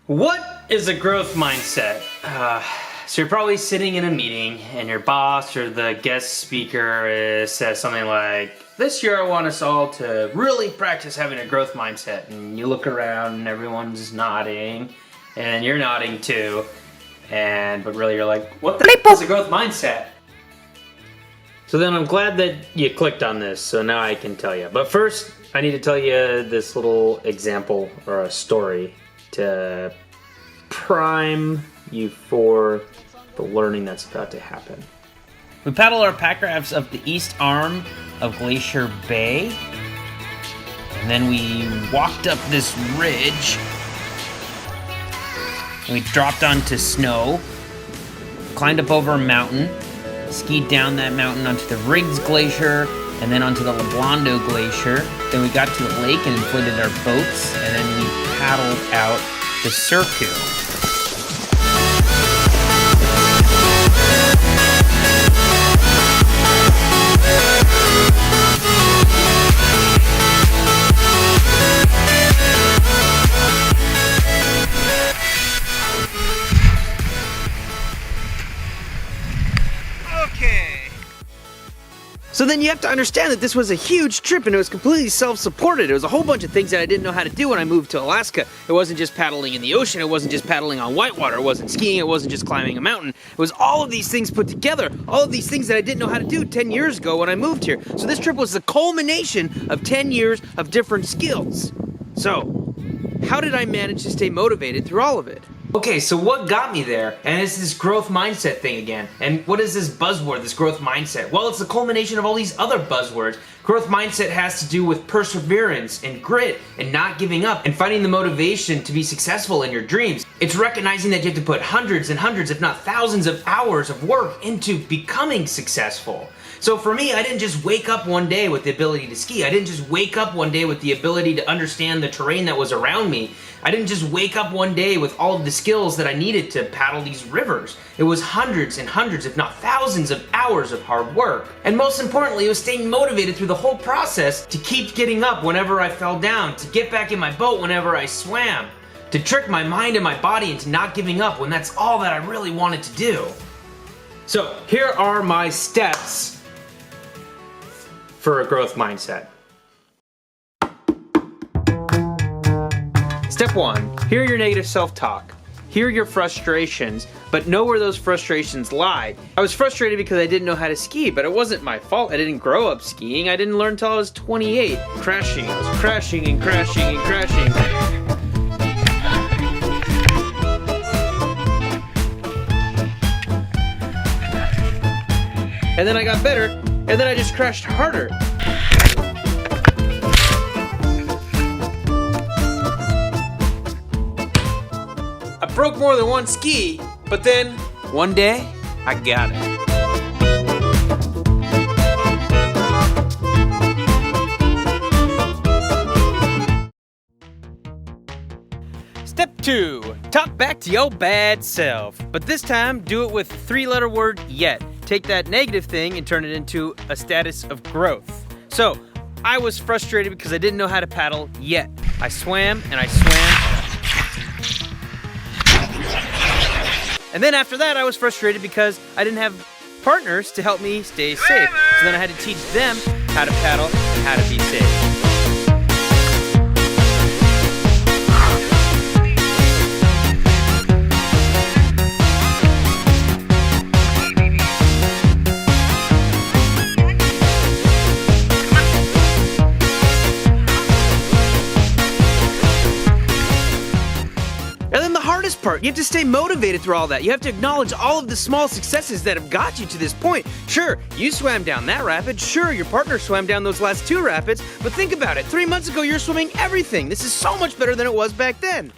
What is a growth mindset? So you're probably sitting in a meeting and your boss or the guest speaker says something like, this year I want us all to really practice having a growth mindset. And you look around and everyone's nodding and you're nodding too. But really you're like, what the heck is a growth mindset? So then I'm glad that you clicked on this, so now I can tell you. But first, I need to tell you this little example or a story to prime you for the learning that's about to happen. We paddled our pack rafts up the east arm of Glacier Bay, and then we walked up this ridge, and we dropped onto snow, climbed up over a mountain, skied down that mountain onto the Riggs Glacier, and then onto the Leblondo Glacier. Then we got to the lake and inflated our boats, and then we paddled out the circuit. So then you have to understand that this was a huge trip and it was completely self-supported. It was a whole bunch of things that I didn't know how to do when I moved to Alaska. It wasn't just paddling in the ocean, it wasn't just paddling on whitewater, it wasn't skiing, it wasn't just climbing a mountain. It was all of these things put together, all of these things that I didn't know how to do 10 years ago when I moved here. So this trip was the culmination of 10 years of different skills. So, how did I manage to stay motivated through all of it? Okay, so what got me there? And it's this growth mindset thing again. And what is this buzzword, this growth mindset? Well, it's the culmination of all these other buzzwords. Growth mindset has to do with perseverance and grit and not giving up and finding the motivation to be successful in your dreams. It's recognizing that you have to put hundreds and hundreds, if not thousands of hours of work into becoming successful. So for me, I didn't just wake up one day with the ability to ski. I didn't just wake up one day with the ability to understand the terrain that was around me. I didn't just wake up one day with all of the skills that I needed to paddle these rivers. It was hundreds and hundreds, if not thousands of hours of hard work. And most importantly, it was staying motivated through the whole process to keep getting up whenever I fell down, to get back in my boat whenever I swam, to trick my mind and my body into not giving up when that's all that I really wanted to do. So here are my steps for a growth mindset. Step 1, hear your negative self-talk. Hear your frustrations, but know where those frustrations lie. I was frustrated because I didn't know how to ski, but it wasn't my fault. I didn't grow up skiing. I didn't learn until I was 28. Crashing, I was crashing and crashing and crashing. And then I got better, and then I just crashed harder. I broke more than one ski, but then one day I got it. Step 2, talk back to your bad self. But this time, do it with the 3-letter word yet. Take that negative thing and turn it into a status of growth. So, I was frustrated because I didn't know how to paddle yet. I swam and I swam. And then after that, I was frustrated because I didn't have partners to help me stay safe. So then I had to teach them how to paddle and how to be safe. Part. You have to stay motivated through all that. You have to acknowledge all of the small successes that have got you to this point. Sure, you swam down that rapid. Sure, your partner swam down those last 2 rapids. But think about it. 3 months ago, you're swimming everything. This is so much better than it was back then.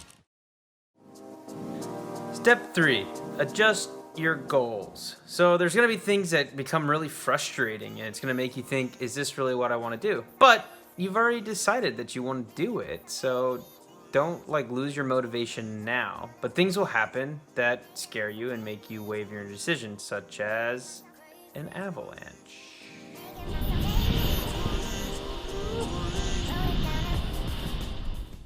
Step 3, adjust your goals. So there's going to be things that become really frustrating and it's going to make you think, is this really what I want to do? But you've already decided that you want to do it. So don't lose your motivation now, but things will happen that scare you and make you waver your decision, such as an avalanche.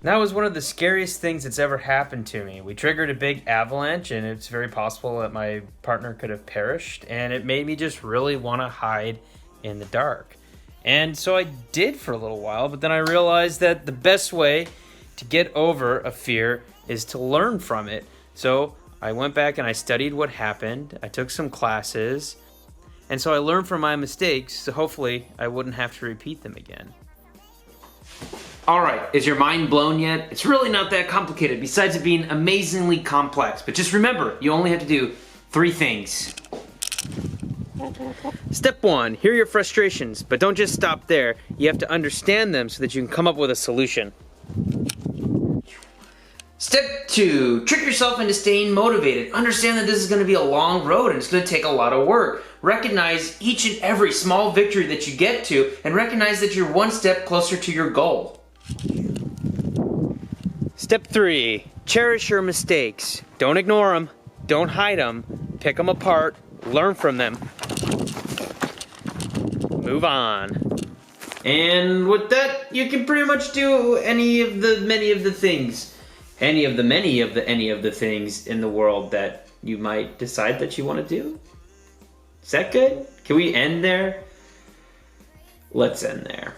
That was one of the scariest things that's ever happened to me. We triggered a big avalanche, and it's very possible that my partner could have perished, and it made me just really want to hide in the dark. And so I did for a little while, but then I realized that the best way to get over a fear is to learn from it. So I went back and I studied what happened. I took some classes, and so I learned from my mistakes, so hopefully I wouldn't have to repeat them again. Alright, is your mind blown yet? It's really not that complicated, besides it being amazingly complex. But just remember, you only have to do 3 things. Step 1, hear your frustrations, but don't just stop there. You have to understand them so that you can come up with a solution. Step 2, trick yourself into staying motivated. Understand that this is going to be a long road and it's going to take a lot of work. Recognize each and every small victory that you get to, and recognize that you're one step closer to your goal. Step 3, cherish your mistakes. Don't ignore them, don't hide them, pick them apart, learn from them. Move on. And with that, you can pretty much do any of the many of the things in the world that you might decide that you want to do. Is that good? Can we end there? Let's end there.